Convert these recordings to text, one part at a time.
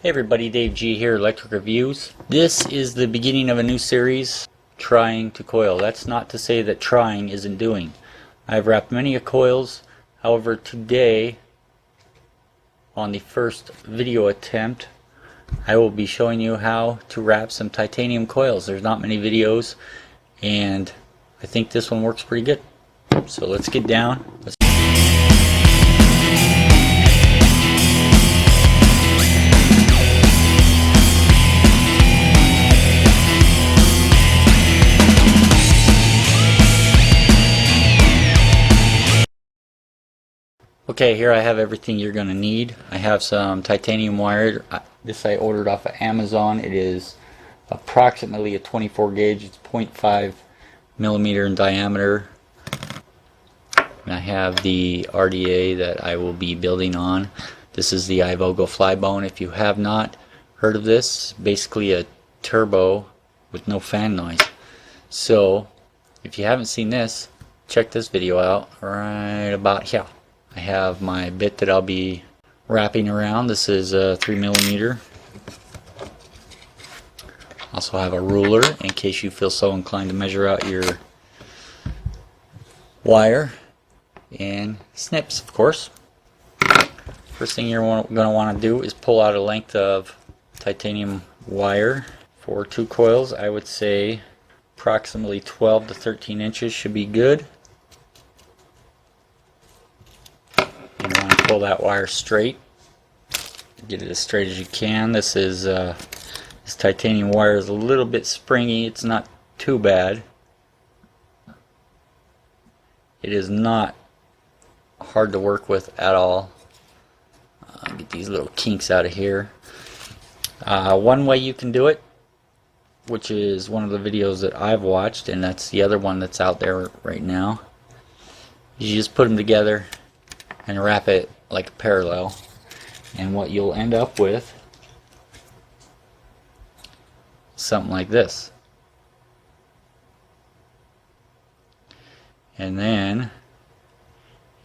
Hey everybody, Dave G here, Electric Reviews. This is the beginning of a new series, Trying to Coil. That's not to say that trying isn't doing. I've wrapped many a coils, however today, on the first video attempt, I will be showing you how to wrap some titanium coils. There's not many videos, and I think this one works pretty good. So let's get down. Okay, here I have everything you're going to need. I have some titanium wire. This I ordered off of Amazon. It is approximately a 24 gauge. It's 0.5 millimeter in diameter. And I have the RDA that I will be building on. This is the Ivogo Flybone. If you have not heard of this, basically a turbo with no fan noise. So, if you haven't seen this, check this video out right about here. I have my bit that I'll be wrapping around. This is a 3 millimeter. Also have a ruler in case you feel so inclined to measure out your wire, and snips, of course. First thing you're going to want to do is pull out a length of titanium wire. For 2 coils, I would say approximately 12 to 13 inches should be good. You want to pull that wire straight. Get it as straight as you can. This titanium wire is a little bit springy. It's not too bad. It is not hard to work with at all. Get these little kinks out of here. One way you can do it, which is one of the videos that I've watched, and that's the other one that's out there right now, you just put them together and wrap it like a parallel, and what you'll end up with is something like this. And then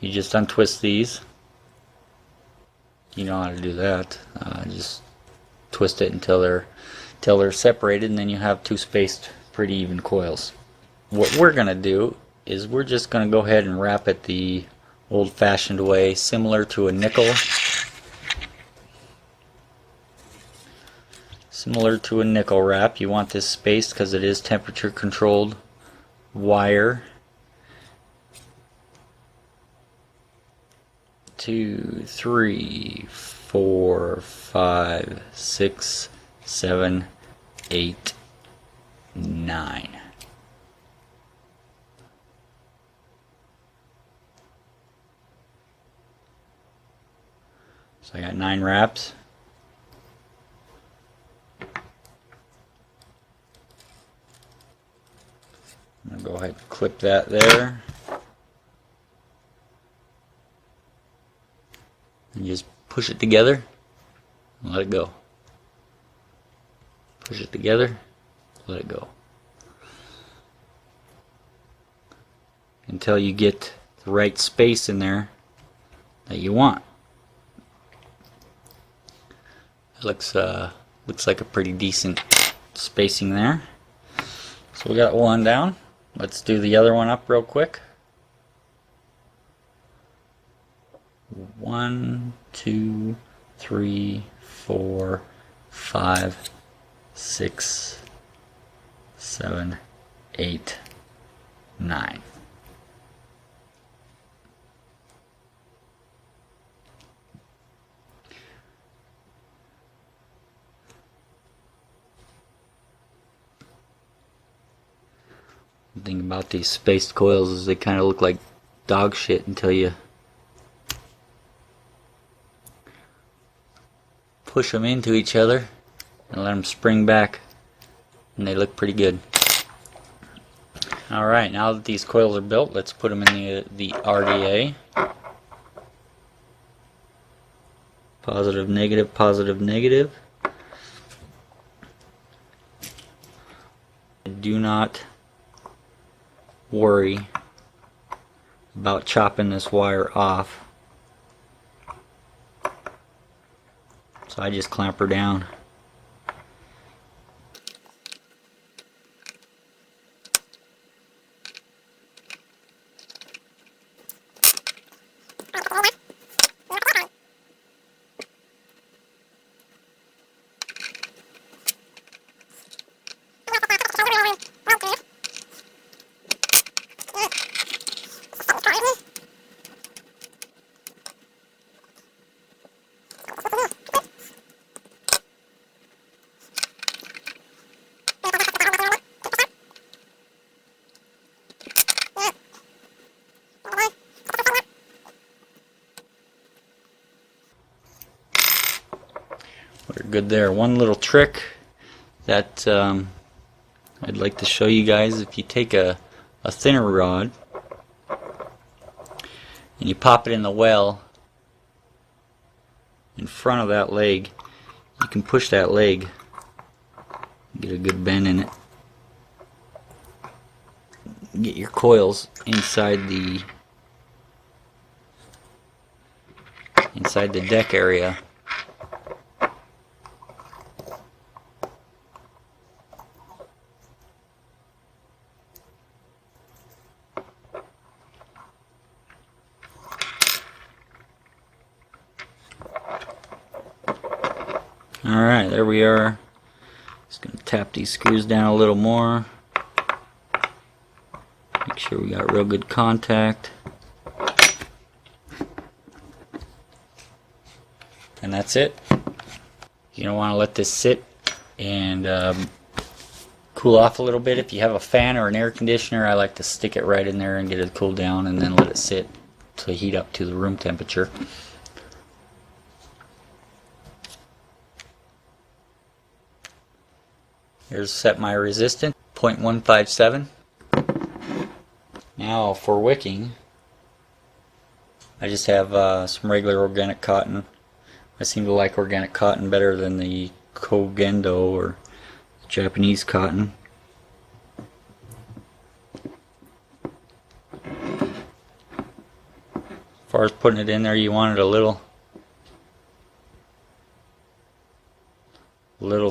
you just untwist these. You know how to do that. Just twist it until they're separated, and then you have 2 spaced pretty even coils. What we're gonna do is we're just gonna go ahead and wrap it the old-fashioned way, similar to a nickel. Similar to a nickel wrap. You want this spaced because it is temperature controlled wire. 2, 3, 4, 5, 6, 7, 8, 9. So I got 9 wraps. I'm going to go ahead and clip that there. And just push it together and let it go. Push it together, let it go. Until you get the right space in there that you want. It looks like a pretty decent spacing there. So we got one down. Let's do the other one up real quick. 1, 2, 3, 4, 5, 6, 7, 8, 9. The thing about these spaced coils is they kind of look like dog shit until you push them into each other and let them spring back, and they look pretty good. Alright, now that these coils are built, let's put them in the RDA. Positive, negative, positive, negative. Do not worry about chopping this wire off. So I just clamp her down. We're good there. One little trick that I'd like to show you guys: if you take a thinner rod and you pop it in the well in front of that leg, you can push that leg, get a good bend in it, get your coils inside the deck area. Alright, there we are. Just going to tap these screws down a little more. Make sure we got real good contact. And that's it. You don't want to let this sit and cool off a little bit. If you have a fan or an air conditioner, I like to stick it right in there and get it cooled down and then let it sit to heat up to the room temperature. Here's set my resistance, 0.157. Now for wicking, I just have some regular organic cotton. I seem to like organic cotton better than the Kogendo or Japanese cotton. As far as putting it in there, you want it a little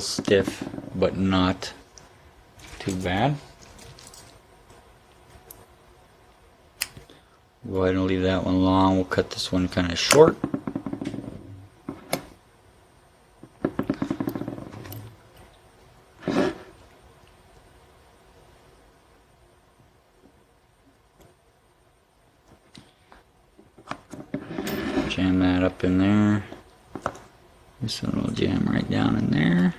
stiff, but not too bad. Go ahead and leave that one long. We'll cut this one kind of short. Jam that up in there. This one will jam right down in there.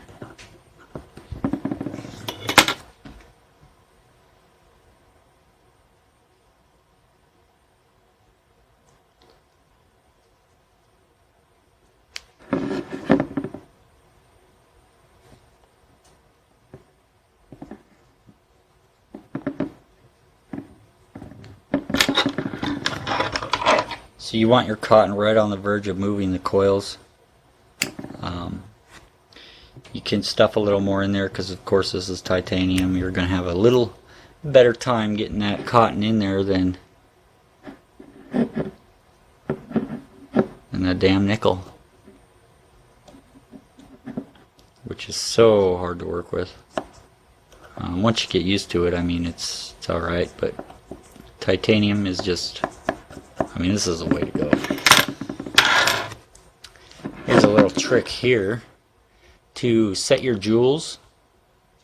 So you want your cotton right on the verge of moving the coils. You can stuff a little more in there because of course this is titanium. You're going to have a little better time getting that cotton in there than that damn nickel, which is so hard to work with. Once you get used to it, I mean, it's alright, but titanium is just, I mean, this is the way to go. Here's a little trick here to set your joules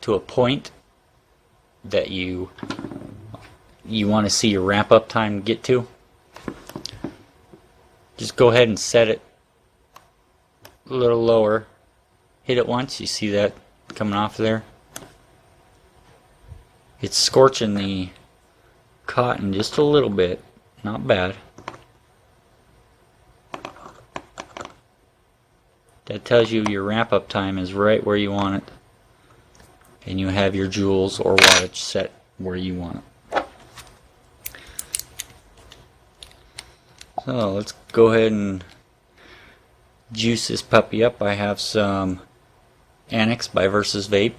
to a point that you want to see your ramp up time get to. Just go ahead and set it a little lower. Hit it once, you see that coming off there? It's scorching the cotton just a little bit, not bad. That tells you your ramp up time is right where you want it, and you have your joules or wattage set where you want it. So let's go ahead and juice this puppy up. I have some Annex by Versus Vape.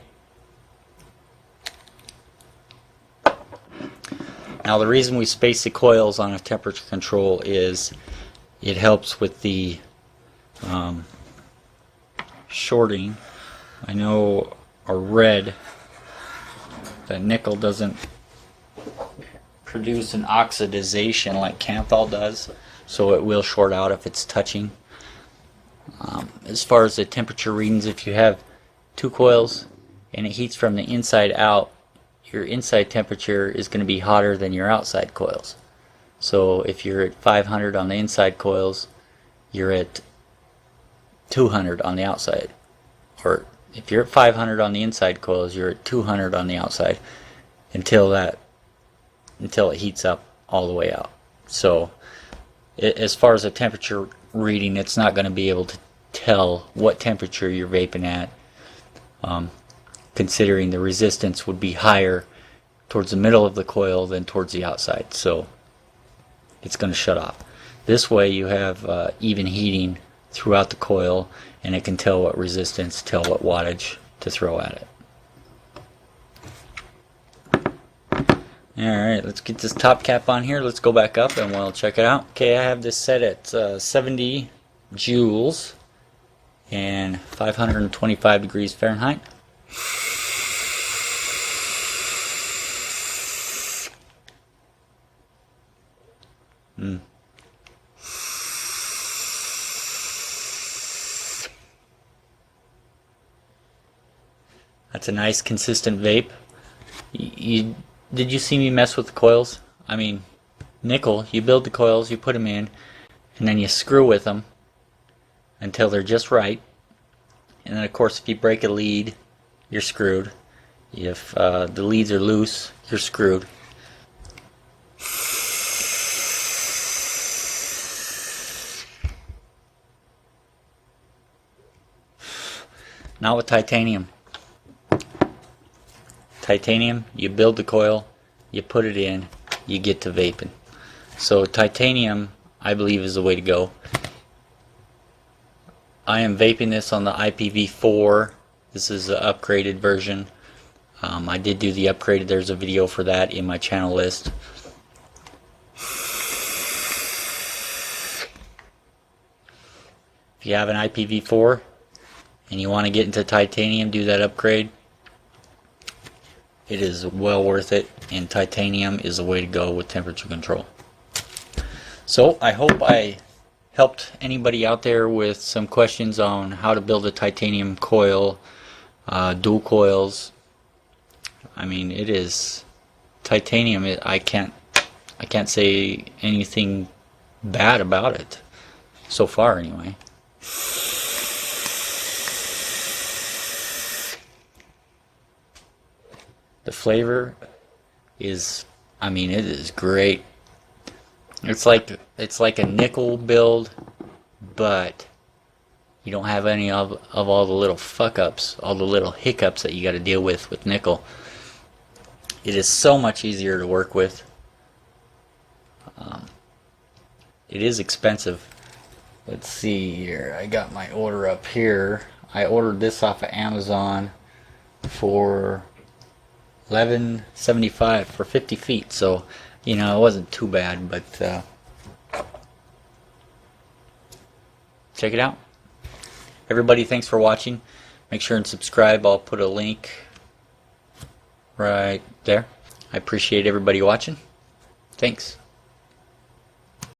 Now the reason we space the coils on a temperature control is it helps with the shorting. I know a red, the nickel doesn't produce an oxidization like Canthal does, so it will short out if it's touching. As far as the temperature readings, if you have two coils and it heats from the inside out, your inside temperature is going to be hotter than your outside coils. So if you're at 500 on the inside coils, you're at 200 on the outside. Or if you're at 500 on the inside coils, you're at 200 on the outside until it heats up all the way out. So as far as a temperature reading, it's not going to be able to tell what temperature you're vaping at, considering the resistance would be higher towards the middle of the coil than towards the outside, so it's going to shut off. This way you have even heating throughout the coil, and it can tell what resistance, tell what wattage to throw at it. Alright, let's get this top cap on here. Let's go back up and we'll check it out. Okay, I have this set at 70 joules and 525 degrees Fahrenheit. That's a nice consistent vape. Did you see me mess with the coils? I mean, nickel, you build the coils, you put them in, and then you screw with them until they're just right. And then of course if you break a lead, you're screwed. If the leads are loose, you're screwed. Not with titanium. Titanium, you build the coil, you put it in, you get to vaping. So titanium, I believe, is the way to go. I am vaping this on the IPv4. This is the upgraded version. I did do the upgraded. There's a video for that in my channel list. If you have an IPv4 and you want to get into titanium, do that upgrade. It is well worth it, and titanium is the way to go with temperature control. So I hope I helped anybody out there with some questions on how to build a titanium coil, dual coils. I mean, it is titanium. I can't say anything bad about it so far, anyway. The flavor is, I mean, it is great. It's like a nickel build, but you don't have any of all the little fuck ups, all the little hiccups that you got to deal with nickel. It is so much easier to work with. It is expensive. Let's see here. I got my order up here. I ordered this off of Amazon for $11.75 for 50 feet, so you know, it wasn't too bad, but check it out. Everybody, thanks for watching. Make sure and subscribe. I'll put a link right there. I appreciate everybody watching. Thanks.